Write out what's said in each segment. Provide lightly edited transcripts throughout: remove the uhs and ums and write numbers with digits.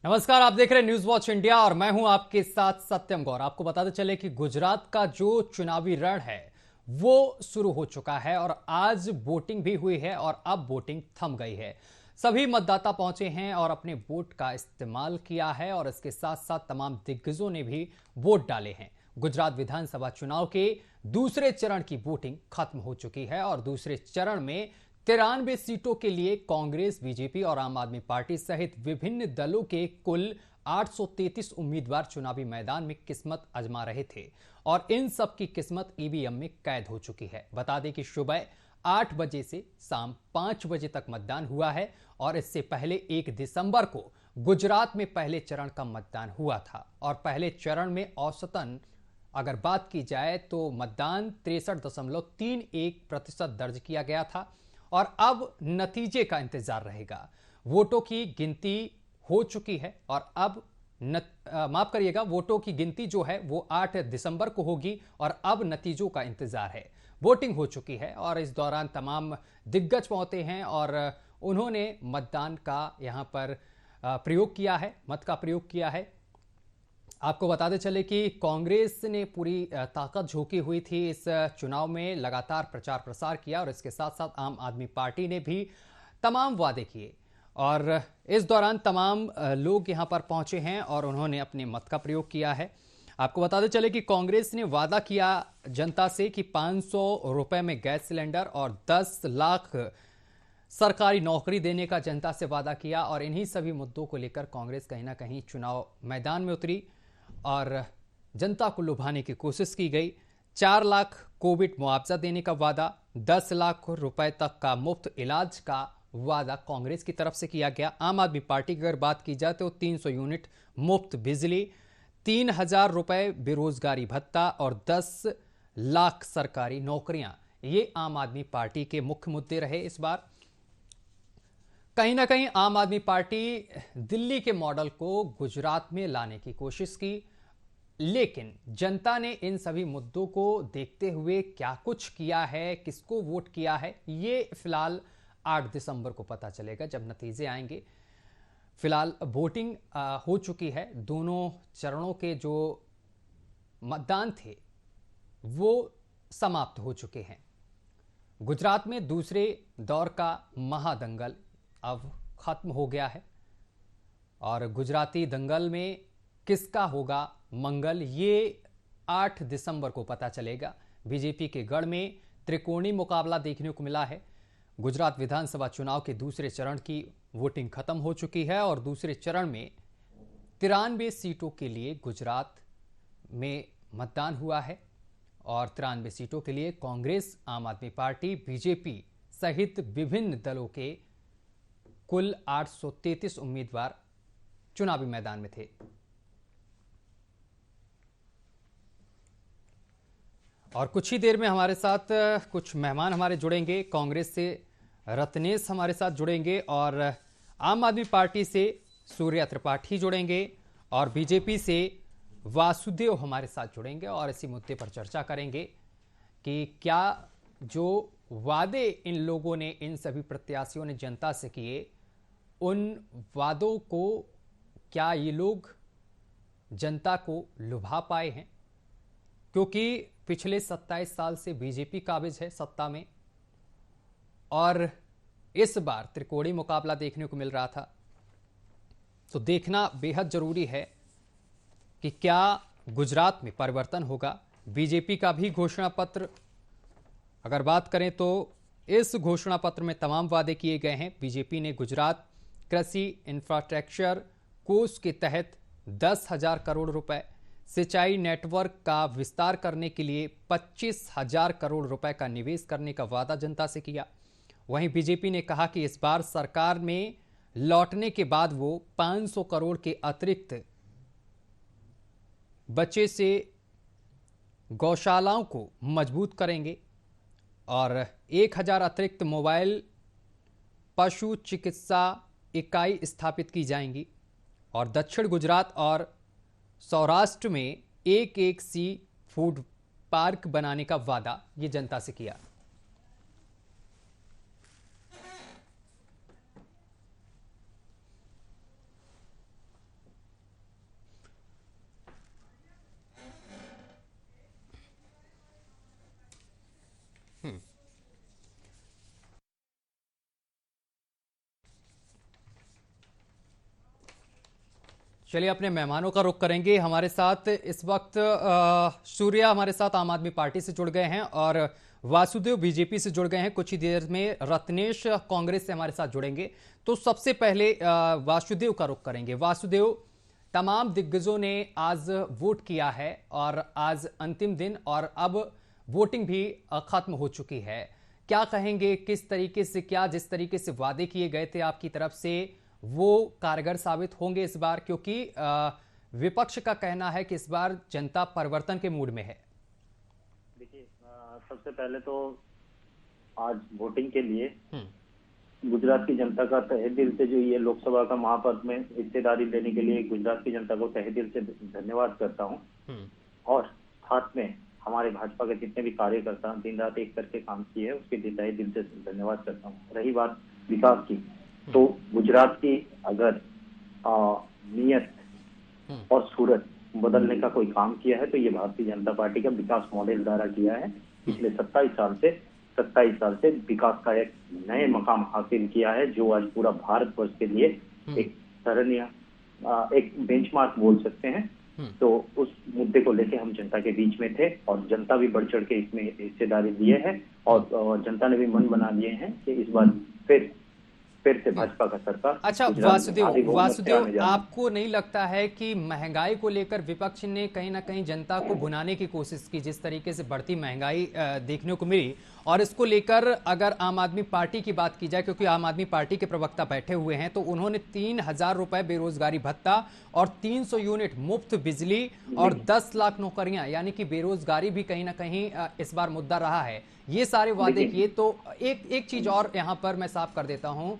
नमस्कार, आप देख रहे हैं न्यूज वॉच इंडिया और मैं हूं आपके साथ सत्यम गौर। आपको बताते चले कि गुजरात का जो चुनावी रण है वो शुरू हो चुका है और आज वोटिंग भी हुई है और अब वोटिंग थम गई है। सभी मतदाता पहुंचे हैं और अपने वोट का इस्तेमाल किया है और इसके साथ साथ तमाम दिग्गजों ने भी वोट डाले हैं। गुजरात विधानसभा चुनाव के दूसरे चरण की वोटिंग खत्म हो चुकी है और दूसरे चरण में 93 सीटों के लिए कांग्रेस, बीजेपी और आम आदमी पार्टी सहित विभिन्न दलों के कुल 833 उम्मीदवार चुनावी मैदान में किस्मत आजमा रहे थे और इन सब की किस्मत ईवीएम में कैद हो चुकी है। बता दें कि सुबह 8 बजे से शाम 5 बजे तक मतदान हुआ है और इससे पहले 1 दिसंबर को गुजरात में पहले चरण का मतदान हुआ था और पहले चरण में औसतन अगर बात की जाए तो मतदान 63.31% दर्ज किया गया था और अब नतीजे का इंतजार रहेगा। वोटों की गिनती हो चुकी है और अब माफ करिएगा, वोटों की गिनती जो है वो 8 दिसंबर को होगी और अब नतीजों का इंतजार है। वोटिंग हो चुकी है और इस दौरान तमाम दिग्गज पहुंचे हैं और उन्होंने मतदान का यहां पर प्रयोग किया है, मत का प्रयोग किया है। आपको बताते चले कि कांग्रेस ने पूरी ताकत झोंकी हुई थी इस चुनाव में, लगातार प्रचार प्रसार किया और इसके साथ साथ आम आदमी पार्टी ने भी तमाम वादे किए और इस दौरान तमाम लोग यहां पर पहुंचे हैं और उन्होंने अपने मत का प्रयोग किया है। आपको बताते चले कि कांग्रेस ने वादा किया जनता से कि 500 रुपए में गैस सिलेंडर और 10 लाख सरकारी नौकरी देने का जनता से वादा किया और इन्हीं सभी मुद्दों को लेकर कांग्रेस कहीं ना कहीं चुनाव मैदान में उतरी और जनता को लुभाने की कोशिश की गई। 4 लाख कोविड मुआवजा देने का वादा, 10 लाख रुपए तक का मुफ्त इलाज का वादा कांग्रेस की तरफ से किया गया। आम आदमी पार्टी की अगर बात की जाए तो 300 यूनिट मुफ्त बिजली, 3000 रुपए बेरोजगारी भत्ता और 10 लाख सरकारी नौकरियां, ये आम आदमी पार्टी के मुख्य मुद्दे रहे। इस बार कहीं ना कहीं आम आदमी पार्टी दिल्ली के मॉडल को गुजरात में लाने की कोशिश की, लेकिन जनता ने इन सभी मुद्दों को देखते हुए क्या कुछ किया है, किसको वोट किया है, ये फिलहाल 8 दिसंबर को पता चलेगा जब नतीजे आएंगे। फिलहाल वोटिंग हो चुकी है। दोनों चरणों के जो मतदान थे वो समाप्त हो चुके हैं। गुजरात में दूसरे दौर का महादंगल अब खत्म हो गया है और गुजराती दंगल में किसका होगा मंगल, ये 8 दिसंबर को पता चलेगा। बीजेपी के गढ़ में त्रिकोणीय मुकाबला देखने को मिला है। गुजरात विधानसभा चुनाव के दूसरे चरण की वोटिंग खत्म हो चुकी है और दूसरे चरण में 93 सीटों के लिए गुजरात में मतदान हुआ है और 93 सीटों के लिए कांग्रेस, आम आदमी पार्टी, बीजेपी सहित विभिन्न दलों के कुल 833 उम्मीदवार चुनावी मैदान में थे। और कुछ ही देर में हमारे साथ कुछ मेहमान हमारे जुड़ेंगे। कांग्रेस से रत्नेश हमारे साथ जुड़ेंगे और आम आदमी पार्टी से सूर्या त्रिपाठी जुड़ेंगे और बीजेपी से वासुदेव हमारे साथ जुड़ेंगे और इसी मुद्दे पर चर्चा करेंगे कि क्या जो वादे इन लोगों ने, इन सभी प्रत्याशियों ने जनता से किए, उन वादों को क्या ये लोग जनता को लुभा पाए हैं, क्योंकि पिछले 27 साल से बीजेपी काबिज है सत्ता में और इस बार त्रिकोणीय मुकाबला देखने को मिल रहा था। तो देखना बेहद जरूरी है कि क्या गुजरात में परिवर्तन होगा। बीजेपी का भी घोषणा पत्र अगर बात करें तो इस घोषणा पत्र में तमाम वादे किए गए हैं। बीजेपी ने गुजरात कृषि इंफ्रास्ट्रक्चर कोष के तहत 10,000 करोड़ रुपए, सिंचाई नेटवर्क का विस्तार करने के लिए 25,000 करोड़ रुपए का निवेश करने का वादा जनता से किया। वहीं बीजेपी ने कहा कि इस बार सरकार में लौटने के बाद वो 500 करोड़ के अतिरिक्त बचे से गौशालाओं को मजबूत करेंगे और 1000 अतिरिक्त मोबाइल पशु चिकित्सा इकाई स्थापित की जाएंगी और दक्षिण गुजरात और सौराष्ट्र में एक सी फूड पार्क बनाने का वादा ये जनता से किया। चलिए अपने मेहमानों का रुख करेंगे। हमारे साथ इस वक्त सूर्या हमारे साथ आम आदमी पार्टी से जुड़ गए हैं और वासुदेव बीजेपी से जुड़ गए हैं। कुछ ही देर में रत्नेश कांग्रेस से हमारे साथ जुड़ेंगे। तो सबसे पहले वासुदेव का रुख करेंगे। वासुदेव, तमाम दिग्गजों ने आज वोट किया है और आज अंतिम दिन और अब वोटिंग भी खत्म हो चुकी है। क्या कहेंगे, किस तरीके से, क्या जिस तरीके से वादे किए गए थे आपकी तरफ से वो कारगर साबित होंगे इस बार? क्योंकि विपक्ष का कहना है कि इस बार जनता परिवर्तन के मूड में है। देखिए, सबसे पहले तो आज वोटिंग के लिए गुजरात की जनता का तहे दिल से, जो ये लोकसभा का महापर्व में हिस्सेदारी लेने के लिए गुजरात की जनता को तहे दिल से धन्यवाद करता हूं। और साथ में हमारे भाजपा के जितने भी कार्यकर्ता दिन रात एक करके काम किए हैं, उसके तहे दिल से धन्यवाद करता हूं। रही बात विकास की, तो गुजरात की अगर नीयत और सूरत बदलने का कोई काम किया है तो ये भारतीय जनता पार्टी का विकास मॉडल द्वारा किया है। पिछले 27 साल से विकास का एक नए मकाम हासिल किया है, जो आज पूरा भारतवर्ष के लिए एक सराहनीय, एक बेंचमार्क बोल सकते हैं। तो उस मुद्दे को लेके हम जनता के बीच में थे और जनता भी बढ़ चढ़ के इसमें हिस्सेदारी लिए है और जनता ने भी मन बना लिए हैं कि इस बार फिर से भाजपा का सरकार। अच्छा वासुदेव, आपको नहीं लगता है कि महंगाई को लेकर विपक्ष ने कहीं ना कहीं जनता को भुनाने की कोशिश की? जिस तरीके से बढ़ती महंगाई देखने को मिली, और इसको लेकर अगर आम आदमी पार्टी की बात की जाए, क्योंकि आम आदमी पार्टी के प्रवक्ता बैठे हुए हैं, तो उन्होंने 3,000 रुपए बेरोजगारी भत्ता और 300 यूनिट मुफ्त बिजली और 10 लाख नौकरियां, यानी कि बेरोजगारी भी कहीं ना कहीं इस बार मुद्दा रहा है। ये सारे वादे किए। तो एक चीज और यहां पर मैं साफ कर देता हूं,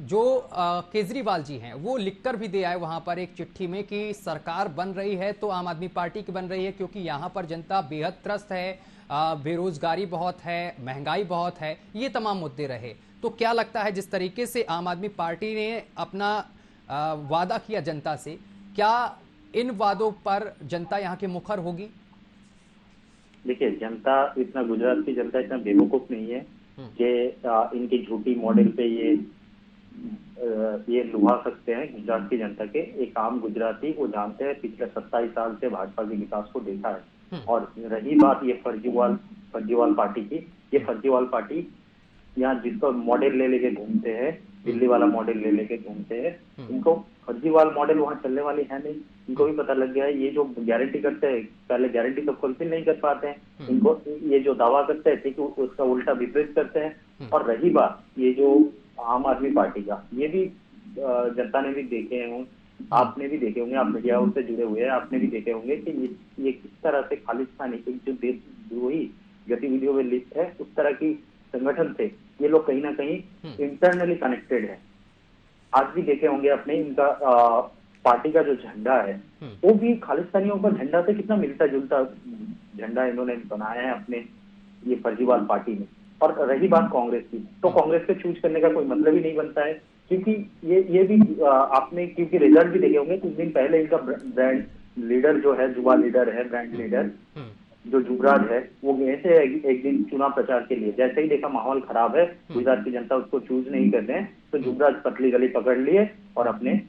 जो केजरीवाल जी हैं वो लिखकर भी दे आए वहां पर एक चिट्ठी में कि सरकार बन रही है तो आम आदमी पार्टी की बन रही है, क्योंकि यहां पर जनता बेहद त्रस्त है, बेरोजगारी बहुत है, महंगाई बहुत है, ये तमाम मुद्दे रहे। तो क्या लगता है जिस तरीके से आम आदमी पार्टी ने अपना वादा किया जनता से, क्या इन वादों पर जनता यहाँ की मुखर होगी? देखिए, जनता इतना, गुजरात की जनता इतना बेवकूफ नहीं है कि इनकी झूठी मॉडल पे ये लुभा सकते हैं गुजरात की जनता के। एक आम गुजराती वो जानते हैं, पिछले 27 साल से भाजपा के विकास को देखा है। और रही बात ये फर्जीवाल पार्टी की, ये फर्जीवाल पार्टी यहाँ जिसका मॉडल ले लेके घूमते हैं, दिल्ली वाला मॉडल ले लेके घूमते हैं, इनको फर्जीवाल मॉडल वहाँ चलने वाली है नहीं। इनको भी पता लग गया है, ये जो गारंटी करते हैं, पहले गारंटी तो फुलफिल नहीं कर पाते हैं। इनको ये जो दावा करते हैं ठीक उसका उल्टा विपरीत करते हैं। और रही बात ये जो आम आदमी पार्टी का, ये भी जनता ने भी देखे होंगे, आपने भी देखे होंगे, आप मीडिया से जुड़े हुए हैं, आपने भी देखे होंगे कि ये किस तरह से खालिस्तानी एक जो देशद्रोही गतिविधियों में लिप्त है, उस तरह की संगठन से ये लोग कहीं ना कहीं इंटरनली कनेक्टेड है। आज भी देखे होंगे अपने, इनका पार्टी का जो झंडा है वो भी खालिस्तानियों का झंडा से कितना मिलता जुलता झंडा इन्होंने बनाया है अपने ये फर्जीवाल पार्टी में। और रही बात कांग्रेस की, तो कांग्रेस को चूज करने का कोई मतलब ही नहीं बनता है, क्योंकि ये भी आपने, क्योंकि रिजल्ट भी देखे होंगे कुछ दिन पहले, इनका ब्रांड लीडर जो है, युवा लीडर है, ब्रांड लीडर जो युवराज है, वो गए थे एक दिन चुनाव प्रचार के लिए। जैसे ही देखा माहौल खराब है, गुजरात की जनता उसको चूज नहीं कर रहे हैं, तो युवराज पतली गली पकड़ लिए और अपने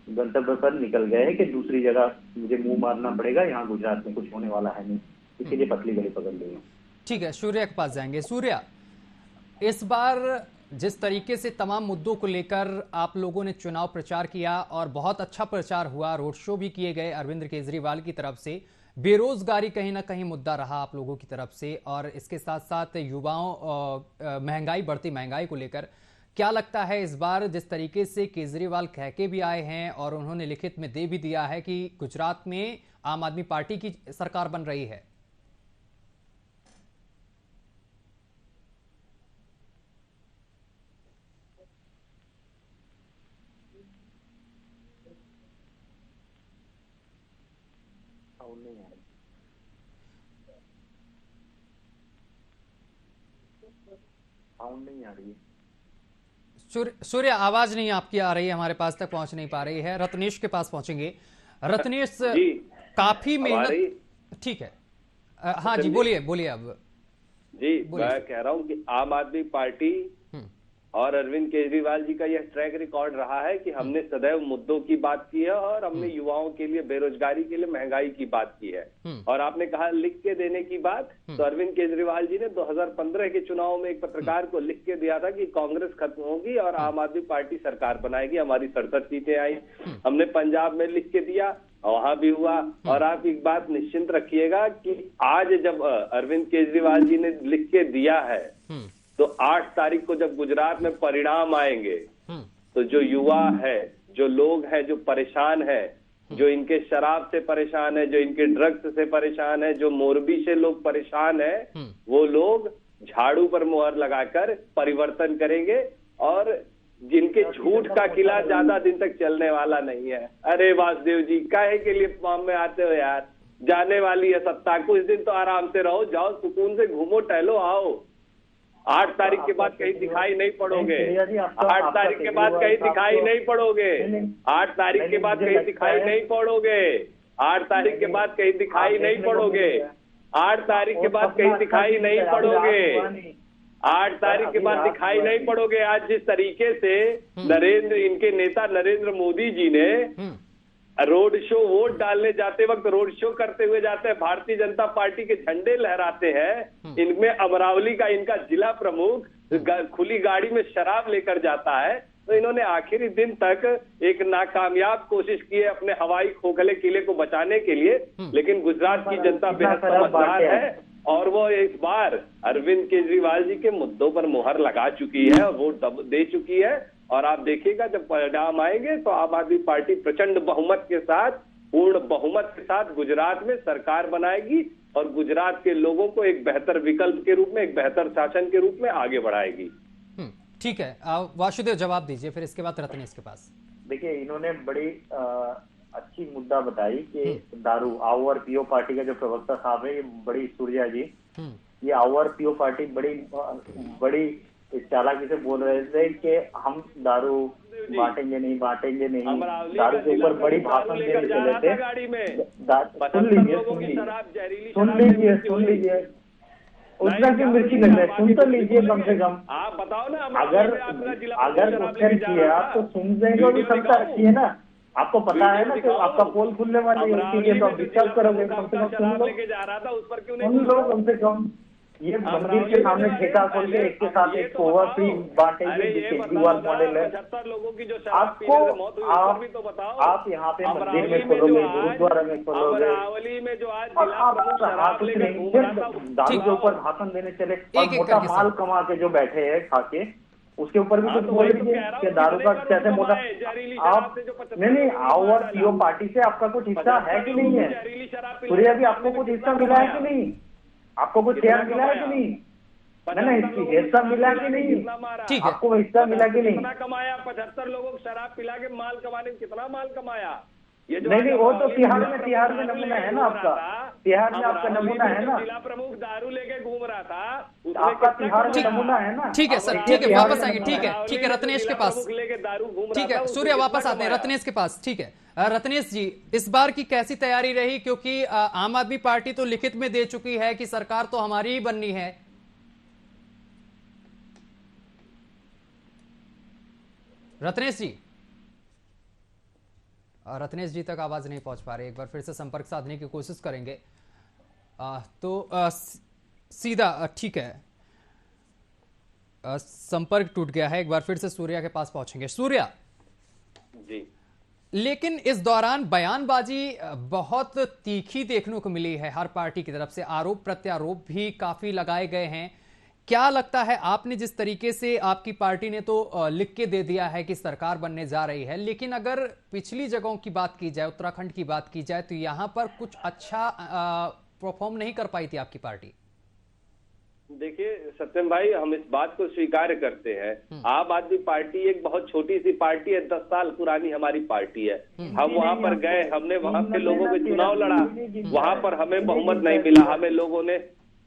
गंतव्य पर निकल गए हैं कि दूसरी जगह मुझे मुंह मारना पड़ेगा, यहाँ गुजरात में कुछ होने वाला है नहीं, इसलिए पतली गली पकड़ ली। ठीक है, सूर्या के पास जाएंगे। सूर्या, इस बार जिस तरीके से तमाम मुद्दों को लेकर आप लोगों ने चुनाव प्रचार किया और बहुत अच्छा प्रचार हुआ, रोड शो भी किए गए अरविंद केजरीवाल की तरफ से, बेरोजगारी कहीं ना कहीं मुद्दा रहा आप लोगों की तरफ से, और इसके साथ साथ युवाओं, महंगाई, बढ़ती महंगाई को लेकर क्या लगता है इस बार जिस तरीके से केजरीवाल कह के भी आए हैं और उन्होंने लिखित में दे भी दिया है कि गुजरात में आम आदमी पार्टी की सरकार बन रही है? नहीं आ रही है। सूर्य, आवाज नहीं आपकी आ रही है, हमारे पास तक पहुंच नहीं पा रही है। रत्नेश के पास पहुंचेंगे। रत्नेश, काफी मेहनत, ठीक है, हाँ जी, बोलिए अब। जी, मैं कह रहा हूं कि आम आदमी पार्टी और अरविंद केजरीवाल जी का यह ट्रैक रिकॉर्ड रहा है कि हमने सदैव मुद्दों की बात की है और हमने युवाओं के लिए, बेरोजगारी के लिए, महंगाई की बात की है। और आपने कहा लिख के देने की बात, तो अरविंद केजरीवाल जी ने 2015 के चुनाव में एक पत्रकार को लिख के दिया था कि कांग्रेस खत्म होगी और आम आदमी पार्टी सरकार बनाएगी, हमारी 67 सीटें आई। हमने पंजाब में लिख के दिया, वहां भी हुआ। और आप एक बात निश्चिंत रखिएगा कि आज जब अरविंद केजरीवाल जी ने लिख के दिया है, तो 8 तारीख को जब गुजरात में परिणाम आएंगे, तो जो युवा है, जो लोग हैं जो परेशान है, जो इनके शराब से परेशान है, जो इनके ड्रग्स से परेशान है, जो मोरबी से लोग परेशान है, वो लोग झाड़ू पर मुहर लगाकर परिवर्तन करेंगे। और जिनके झूठ का किला ज्यादा दिन तक चलने वाला नहीं है। अरे वासुदेव जी, काहे के लिए फॉर्म में आते हो यार? जाने वाली है सत्ता, कुछ दिन तो आराम से रहो, जाओ सुकून से घूमो टहलो आओ। 8 तारीख के बाद कहीं दिखाई नहीं पड़ोगे। 8 तारीख के बाद कहीं दिखाई नहीं पड़ोगे। 8 तारीख के बाद कहीं दिखाई नहीं पड़ोगे। 8 तारीख के बाद कहीं दिखाई नहीं पड़ोगे। 8 तारीख के बाद कहीं दिखाई नहीं पड़ोगे। 8 तारीख के बाद दिखाई नहीं पड़ोगे। आज जिस तरीके से इनके नेता नरेंद्र मोदी जी ने रोड शो, वोट डालने जाते वक्त रोड शो करते हुए जाते हैं, भारतीय जनता पार्टी के झंडे लहराते हैं। इनमें अमरावली का इनका जिला प्रमुख खुली गाड़ी में शराब लेकर जाता है। तो इन्होंने आखिरी दिन तक एक नाकामयाब कोशिश की है अपने हवाई खोखले किले को बचाने के लिए, लेकिन गुजरात की जनता बेहद समझदार है और वो इस बार अरविंद केजरीवाल जी के मुद्दों पर मुहर लगा चुकी है और वोट दे चुकी है। और आप देखिएगा जब परिणाम आएंगे तो आम आदमी पार्टी प्रचंड बहुमत के साथ, पूर्ण बहुमत के साथ गुजरात में सरकार बनाएगी और गुजरात के लोगों को एक बेहतर विकल्प के रूप में, एक बेहतर शासन के रूप में आगे बढ़ाएगी। ठीक है, वासुदेव जवाब दीजिए, फिर इसके बाद रत्नेश के पास। देखिए, इन्होंने बड़ी अच्छी मुद्दा बताई कि दारू, आओ और पियो पार्टी का जो प्रवक्ता साहब है, ये बड़ी सूर्या जी, ये आओ और पियो पार्टी बड़ी चालाकी से बोल रहे थे कि हम दारू बांटेंगे नहीं, दारू के ऊपर बड़ी भाषण देने चले थे। सुन लीजिए उसमें भी मिर्ची लग रहा है, सुन तो लीजिए कम से कम। आप बताओ ना, अगर क्वेश्चन किया तो सुन देंगे भी क्षमता रखी है ना। आपको पता है ना कि आपका पोल खुलने वाली है, उसके लिए तो आप डिस्कस करोगे। कम से कम सुन लो कम से कम। ये मंदिर के सामने ठेका खोल के एक के साथ एक ओवर फ्री बांटेंगे, केजरीवाल मॉडल है। आपको आप यहाँ पे मंदिर में खोलोगे, गुरुद्वारा में खोलोगे, और आप कुछ नहीं, दारू के ऊपर भाषण देने चले और मोटा माल कमा के जो बैठे हैं खा के, उसके ऊपर भी कुछ बोल दीजिए कि दारू का कैसे मोटा। आप नहीं, आओ और पियो पार्टी से आपका कुछ हिस्सा है कि नहीं है? सूर्या भी आपको कुछ हिस्सा मिला है कि नहीं? आपको कुछ शेयर मिला है कि नहीं? नहीं, हिस्सा मिला कि नहीं? ठीक है, आपको हिस्सा मिला कि नहीं? कितना कमाया? 75 लोगों को शराब पिला के माल कमाने में कितना माल कमाया? ये नहीं, वो तो तिहाड़ में नमूना है ना आपका। तिहाड़ में आपका नमूना है ना। जिला प्रमुख दारू लेके घूम रहा था, आपका तिहाड़ में नमूना है ना। ठीक है सर, ठीक है, वापस आएंगे। ठीक है रत्नेश के पास। ठीक है सूर्या, वापस आते हैं रत्नेश के पास। ठीक है रत्नेश जी, इस बार की कैसी तैयारी रही? क्योंकि आम आदमी पार्टी तो लिखित में दे चुकी है कि सरकार तो हमारी ही बननी है। रत्नेश जी तक आवाज नहीं पहुंच पा रही। एक बार फिर से संपर्क साधने की कोशिश करेंगे। सीधा ठीक है, संपर्क टूट गया है। एक बार फिर से सूर्या के पास पहुंचेंगे। सूर्या जी, लेकिन इस दौरान बयानबाजी बहुत तीखी देखने को मिली है हर पार्टी की तरफ से, आरोप प्रत्यारोप भी काफी लगाए गए हैं। क्या लगता है, आपने जिस तरीके से, आपकी पार्टी ने तो लिख के दे दिया है कि सरकार बनने जा रही है, लेकिन अगर पिछली जगहों की बात की जाए, उत्तराखंड की बात की जाए, तो यहां पर कुछ अच्छा परफॉर्म नहीं कर पाई थी आपकी पार्टी। देखिए सत्यम भाई, हम इस बात को स्वीकार करते हैं, आम आदमी पार्टी एक बहुत छोटी सी पार्टी है, 10 साल पुरानी हमारी पार्टी है। हम वहां पर गए, हमने वहां के लोगों में चुनाव लड़ा, वहां पर हमें बहुमत नहीं मिला, हमें लोगों ने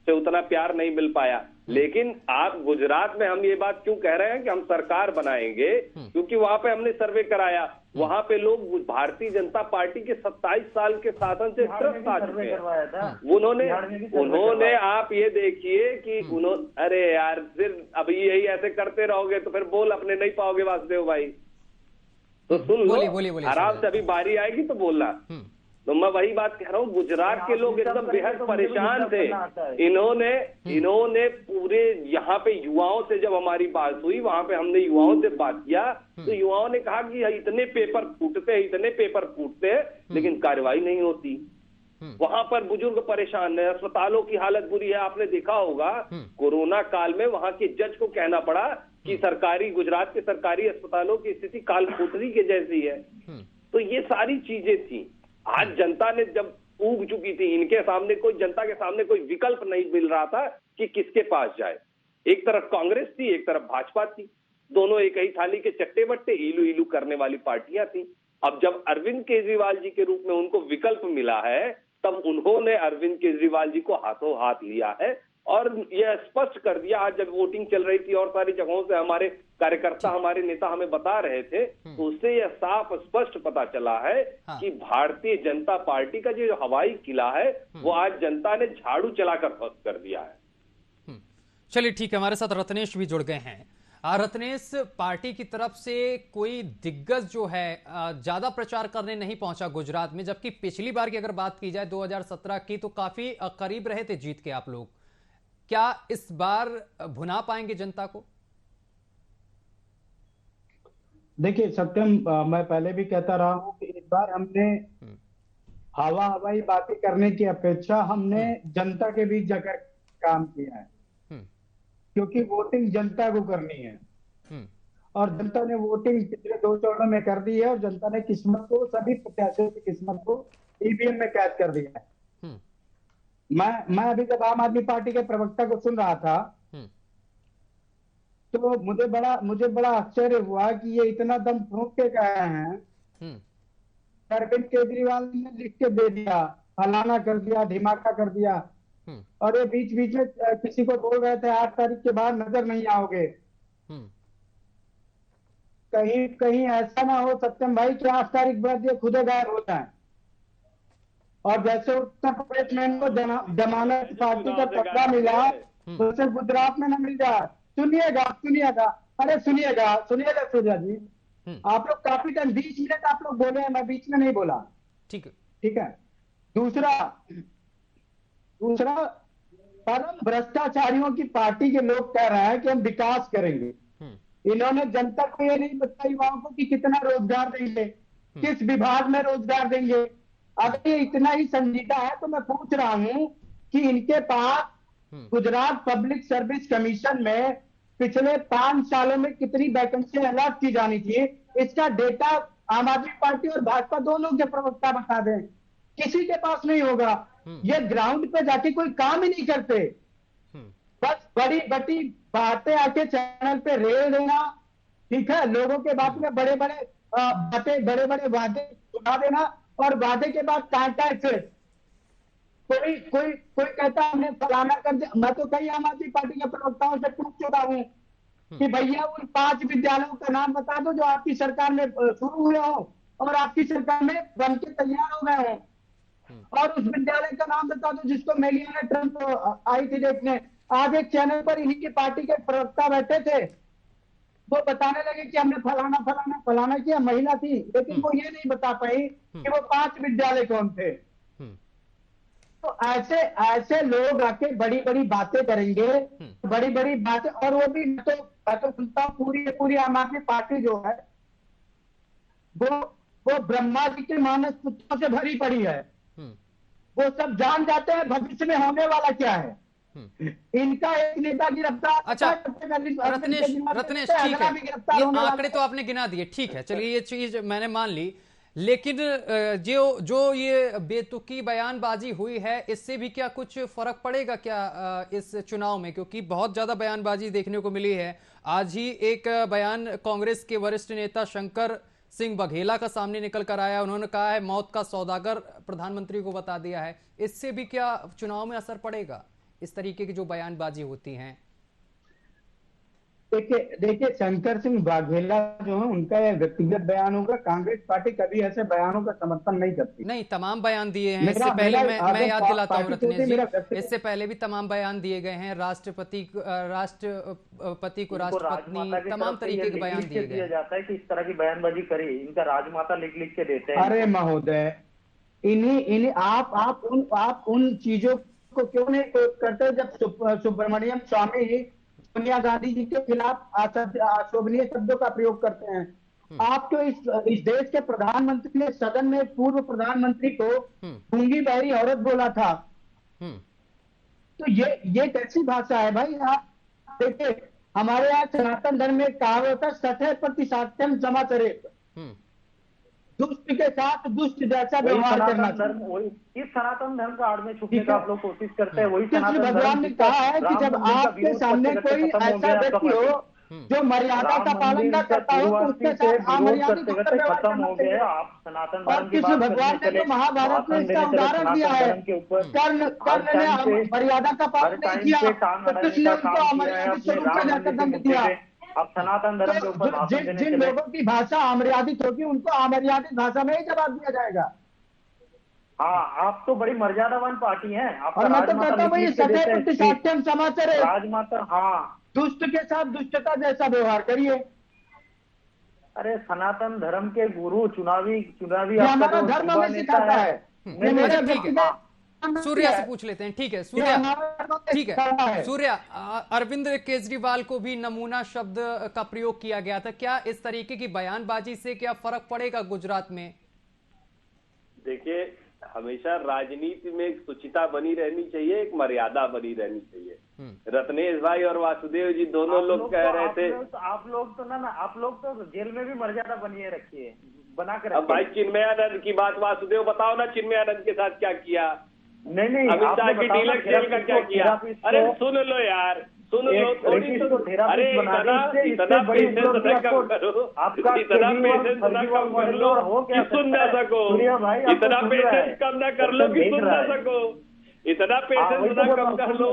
से उतना प्यार नहीं मिल पाया। लेकिन आप गुजरात में हम ये बात क्यों कह रहे हैं कि हम सरकार बनाएंगे, क्योंकि वहां पे हमने सर्वे कराया, वहां पे लोग भारतीय जनता पार्टी के 27 साल के शासन से त्रस्त आ चुके हैं। उन्होंने आप ये देखिए कि उन्होंने, अरे यार फिर अब यही ऐसे करते रहोगे तो फिर बोल अपने नहीं पाओगे वासुदेव भाई, तो सुन लो, आराम से अभी बारी आएगी तो बोलना। तो मैं वही बात कह रहा हूँ, गुजरात के लोग एकदम बेहद परेशान थे। इन्होंने पूरे यहाँ पे युवाओं से जब हमारी बात हुई, वहां पे हमने युवाओं से बात किया तो युवाओं ने कहा कि इतने पेपर फूटते हैं लेकिन कार्रवाई नहीं होती। वहां पर बुजुर्ग परेशान है, अस्पतालों की हालत बुरी है। आपने देखा होगा कोरोना काल में वहां के जज को कहना पड़ा कि गुजरात के सरकारी अस्पतालों की स्थिति कालकोठरी के जैसी है। तो ये सारी चीजें थी। आज जनता ने जब ऊब चुकी थी, इनके सामने जनता के सामने कोई विकल्प नहीं मिल रहा था कि किसके पास जाए। एक तरफ कांग्रेस थी, एक तरफ भाजपा थी, दोनों एक ही थाली के चट्टे बट्टे इलू इलू करने वाली पार्टियां थी। अब जब अरविंद केजरीवाल जी के रूप में उनको विकल्प मिला है, तब उन्होंने अरविंद केजरीवाल जी को हाथों हाथ लिया है और यह स्पष्ट कर दिया। आज जब वोटिंग चल रही थी और सारी जगहों से हमारे कार्यकर्ता, हमारे नेता हमें बता रहे थे, तो उससे यह साफ स्पष्ट पता चला है कि भारतीय जनता पार्टी का जो हवाई किला है वो आज जनता ने झाड़ू चलाकर ध्वस्त कर दिया है। चलिए ठीक है, हमारे साथ रत्नेश भी जुड़ गए हैं। रत्नेश, पार्टी की तरफ से कोई दिग्गज जो है ज्यादा प्रचार करने नहीं पहुंचा गुजरात में, जबकि पिछली बार की अगर बात की जाए 2017 की तो काफी करीब रहे थे जीत के आप लोग। क्या इस बार भुना पाएंगे जनता को? देखिए सत्यम, मैं पहले भी कहता रहा हूं कि इस बार हमने हवाई बातें करने की अपेक्षा हमने जनता के बीच जाकर काम किया है, क्योंकि वोटिंग जनता को करनी है और जनता ने वोटिंग पिछले 2 चरणों में कर दी है और जनता ने किस्मत को, सभी प्रत्याशियों की किस्मत को ईवीएम में कैद कर दिया है। मैं अभी जब आम आदमी पार्टी के प्रवक्ता को सुन रहा था तो मुझे बड़ा आश्चर्य हुआ कि ये इतना दम फूंक के कहे हैं, अरविंद केजरीवाल ने लिख के दे दिया, फलाना कर दिया, धमाका कर दिया, और ये बीच बीच में किसी को बोल रहे थे 8 तारीख के बाद नजर नहीं आओगे। कहीं ऐसा ना हो सत्यम भाई कि 8 तारीख बाद ये खुद गायब हो जाए और जैसे उत्तर प्रदेश में इनको जमानत पार्टी का तगड़ा मिला वैसे गुजरात में न मिल जाए। सुनिएगा, अरे सुनिएगा सूर्या जी, आप लोग काफी टाइम 20 मिनट आप लोग बोले हैं, मैं बीच में नहीं बोला। ठीक है। दूसरा परम भ्रष्टाचारियों की पार्टी के लोग कह रहे हैं कि हम विकास करेंगे। इन्होंने जनता को ये नहीं बताया युवाओं को कि कितना रोजगार देंगे, किस विभाग में रोजगार देंगे। अगर ये इतना ही संजीदा है तो मैं पूछ रहा हूं कि इनके पास गुजरात पब्लिक सर्विस कमीशन में पिछले 5 सालों में कितनी वैकेंसी अलॉट की जानी थी, इसका डेटा आम आदमी पार्टी और भाजपा दोनों के प्रवक्ता बता दें। किसी के पास नहीं होगा। ये ग्राउंड पे जाके कोई काम ही नहीं करते, बस बड़ी बड़ी बातें आके चैनल पे रेल देना, ठीक है, लोगों के बात में बड़े बड़े वादे सुना देना और वादे के बाद कांटा से कोई कहता हमने फलाना कर दिया। मैं तो कई आम आदमी पार्टी के प्रवक्ताओं से पूछ चुका हूं कि भैया उन 5 विद्यालयों का नाम बता दो जो आपकी सरकार में शुरू हुए हो और आपकी सरकार में बन के तैयार हो गए हो, और उस विद्यालय का नाम बता दो जिसको मेलियाना ट्रंप आई थी देखने। आज एक चैनल पर इन्हीं की पार्टी के प्रवक्ता बैठे थे, वो बताने लगे कि हमने फलाना किया, महिला थी, लेकिन वो ये नहीं बता पाई कि वो 5 विद्यालय कौन थे। तो ऐसे लोग आके बड़ी बातें करेंगे, बड़ी बातें, और वो भी मैं तो सुनता हूँ पूरी आम आदमी पार्टी जो है वो ब्रह्मा जी के मानस पुत्रों से भरी पड़ी है। वो सब जान जाते हैं भविष्य में होने वाला क्या है। इनका एक नेता गिरफ्तार। अच्छा रत्नेश ठीक है, ये आंकड़े तो आपने गिना दिए, ठीक है, चलिए ये चीज मैंने मान ली, लेकिन जो ये बेतुकी बयानबाजी हुई है इससे भी क्या कुछ फर्क पड़ेगा क्या इस चुनाव में? क्योंकि बहुत ज्यादा बयानबाजी देखने को मिली है। आज ही एक बयान कांग्रेस के वरिष्ठ नेता शंकर सिंह बघेला का सामने निकल कर आया, उन्होंने कहा है मौत का सौदागर प्रधानमंत्री को बता दिया है। इससे भी क्या चुनाव में असर पड़ेगा, इस तरीके की जो बयानबाजी होती हैं देखिए शंकर सिंह वाघेला जो है उनका यह व्यक्तिगत बयान होगा। कांग्रेस पार्टी कभी ऐसे बयानों का समर्थन नहीं करती। नहीं, तमाम बयान दिए हैं। इससे मेरा पहले मेरा मैं याद दिलाता हूँ पार्टी रत्नेश होती जी, मेरा व्यक्तिगत। इससे पहले भी तमाम बयान दिए गए हैं। राष्ट्रपति को राष्ट्रपत्नी, तमाम तरीके के बयान दिए गए जाता है कि इस तरह की बयानबाजी करे, इनका राजमाता लिख लिख के देते हैं। अरे महोदय, इन्हीं इन्हीं आप उन चीजों को क्यों नहीं करते जब सुब्रमण्यम स्वामी सोनिया गांधी जी के खिलाफ अशोभनीय शब्दों का प्रयोग करते हैं। आप तो इस देश के प्रधानमंत्री ने सदन में पूर्व प्रधानमंत्री को गूंगी बहरी औरत बोला था। तो ये कैसी भाषा है भाई? आप देखिए, हमारे यहाँ सनातन धर्म में कहावत है, सठे प्रति सात्यम समाचरेत। दुष्ट के साथ दुष्ट जैसा व्यवहार करना चाहिए। इस सनातन धर्म का आड़ में छुपने का आप लोग कोशिश करते हैं। वही सनातन भगवान ने कहा है कि जब आपके सामने कोई ऐसा व्यक्ति हो जो मर्यादा का पालन न करता हो तो उसके साथ अमर्यादित खत्म हो गया। आप सनातन और कृष्ण भगवान ने तो महाभारत में इसका उदाहरण दिया है। कर्ण ने मर्यादा का पालन नहीं किया तो कृष्ण ने उनको अमर्यादित स्वरूप में जाकर दंड दिया। अब सनातन धर्म के ऊपर जिन लोगों की भाषा अमर्यादित होगी उनको अमर्यादित भाषा में ही जवाब दिया जाएगा। हाँ, आप तो बड़ी मर्यादावान पार्टी हैं। और मैं तो कहता हूँ ये सदैव प्रतिशात्यम समाचार है। राजमाता, हाँ, दुष्ट के साथ दुष्टता जैसा व्यवहार करिए। अरे सनातन धर्म के गुरु चुनावी हमारा धर्म हमें सिखाता है। सूर्या से पूछ लेते हैं। ठीक है सूर्या, ठीक है सूर्या, अरविंद केजरीवाल को भी नमूना शब्द का प्रयोग किया गया था। क्या इस तरीके की बयानबाजी से क्या फर्क पड़ेगा गुजरात में? देखिए, हमेशा राजनीति में एक शुचिता बनी रहनी चाहिए, एक मर्यादा बनी रहनी चाहिए। रत्नेश भाई और वासुदेव जी दोनों लोग कह रहे थे, आप लोग तो जेल में भी मर्यादा बनिए रखिए, बना कर। अब भाई चिन्मयानंद की बात वासुदेव बताओ ना, चिन्मयानंद के साथ क्या किया? नहीं, अमित शाह की डीलक्स जेल का क्या किया? अरे सुन लो यार, सुन लो थोड़ी तो। अरे इतना पेशेंस न कम करो, इतना पेशेंस न कम कर लो कि सुन ना सको, इतना पेशेंस कम न कर लो कि सुन ना सको, इतना पेशेंस न कम कर लो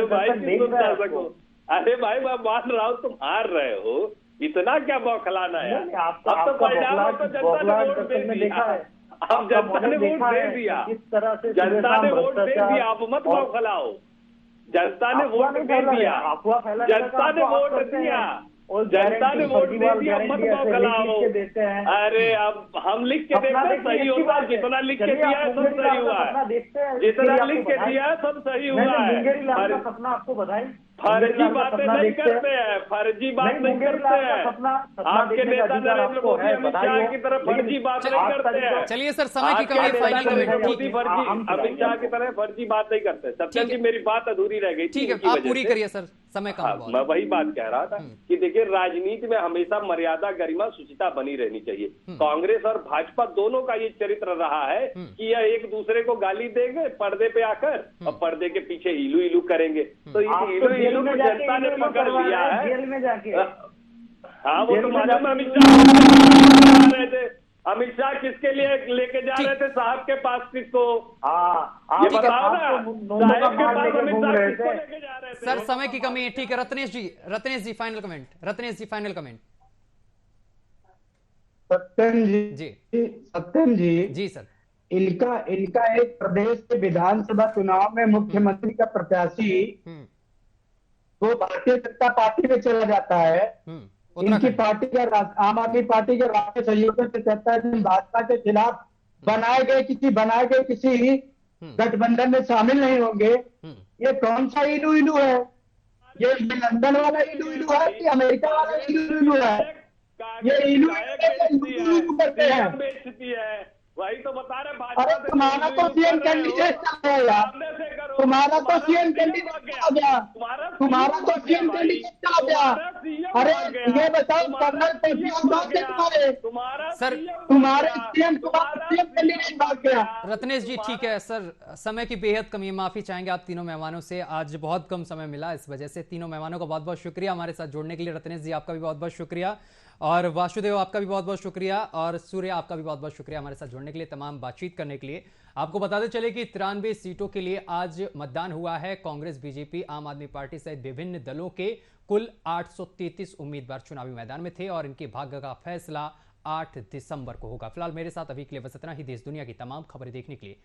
भाई कि सुन ना सको। अरे भाई मैं मान रहा हूँ तुम हार रहे हो, इतना क्या बौखलाना है? अब तो परिणाम तो जनता ने वोट दे दिया, अब जनता ने वोट दे दिया, जनता ने वोट दे दिया, आप मत बौखलाओ। जनता ने वोट दे दिया, जनता ने वोट दिया, जनता ने वोट दे दिया, मत बौखलाओ। अरे अब हम लिख के देखते सही होता है, जितना लिख के दिया है सब सही हुआ है, जितना लिख के दिया है सब सही हुआ है। सपना आपको बधाई। फर्जी बातें नहीं करते हैं, फर्जी बात नहीं करते हैं। आपके नेता नरेंद्र मोदी अमित शाह की तरह फर्जी बात नहीं करते हैं। चलिए सर, समय की कमी, फाइनल कमेंट। मोदी फर्जी, अमित शाह की तरह फर्जी बात नहीं करते। सत्यम जी मेरी बात अधूरी रह गई। ठीक है, आप पूरी करिए सर, समय कम। मैं वही बात कह रहा था कि देखिए, राजनीति में हमेशा मर्यादा, गरिमा, शुचिता बनी रहनी चाहिए। कांग्रेस और भाजपा दोनों का ये चरित्र रहा है कि यह एक दूसरे को गाली देंगे पर्दे पे आकर और पर्दे के पीछे इलू इलू करेंगे। तो इस इलू को जनता ने पकड़ लिया है जेल में जाके। हाँ, वो तो मालूम है। अमित शाह रहे थे, अमित शाह किसके लिए लेके जा रहे थे साहब के पास? किसको? ये बताओ ना, साहब के पास अमित शाह किसको लेके जा रहे थे? सर समय की कमी है। ठीक है रत्नेश जी फाइनल कमेंट। रत्नेश जी फाइनल कमेंट। सत्यम जी सर, इनका एक प्रदेश के विधानसभा चुनाव में मुख्यमंत्री का प्रत्याशी वो भारतीय जनता पार्टी में चला जाता है। इनकी पार्टी का, आम आदमी पार्टी के राष्ट्रीय संयोजक से कहता है कि भाजपा के खिलाफ बनाए गए किसी गठबंधन में शामिल नहीं होंगे। ये कौन सा इलू इलू है? ये लंदन वाला इलू इलू है कि अमेरिका वाला इलू इलू है? ये इलू करते हैं। वही तो बता रहे। अरे तुम्हारा तो सीएम कैंडिडेट चल गया, तुम्हारा तो सीएम कैंडिडेट चला गया, तुम्हारा तो सीएम कैंडिडेट चला गया। अरे ये बताओ, कर्नल सर तुम्हारे सीएम कैंडिडेट भाग गया। रत्नेश जी ठीक है सर, समय की बेहद कमी, माफी चाहेंगे आप तीनों मेहमानों से। आज बहुत कम समय मिला, इस वजह से तीनों मेहमानों का बहुत बहुत शुक्रिया हमारे साथ जुड़ने के लिए। रत्नेश जी आपका भी बहुत बहुत शुक्रिया। और वासुदेव आपका भी बहुत बहुत शुक्रिया, और सूर्य आपका भी बहुत बहुत शुक्रिया हमारे साथ जुड़ने के लिए, तमाम बातचीत करने के लिए। आपको बताते चले कि 93 सीटों के लिए आज मतदान हुआ है। कांग्रेस, बीजेपी, आम आदमी पार्टी सहित विभिन्न दलों के कुल 833 उम्मीदवार चुनावी मैदान में थे और इनके भाग्य का फैसला 8 दिसंबर को होगा। फिलहाल मेरे साथ अभी के लिए बस इतना ही। देश दुनिया की तमाम खबरें देखने के लिए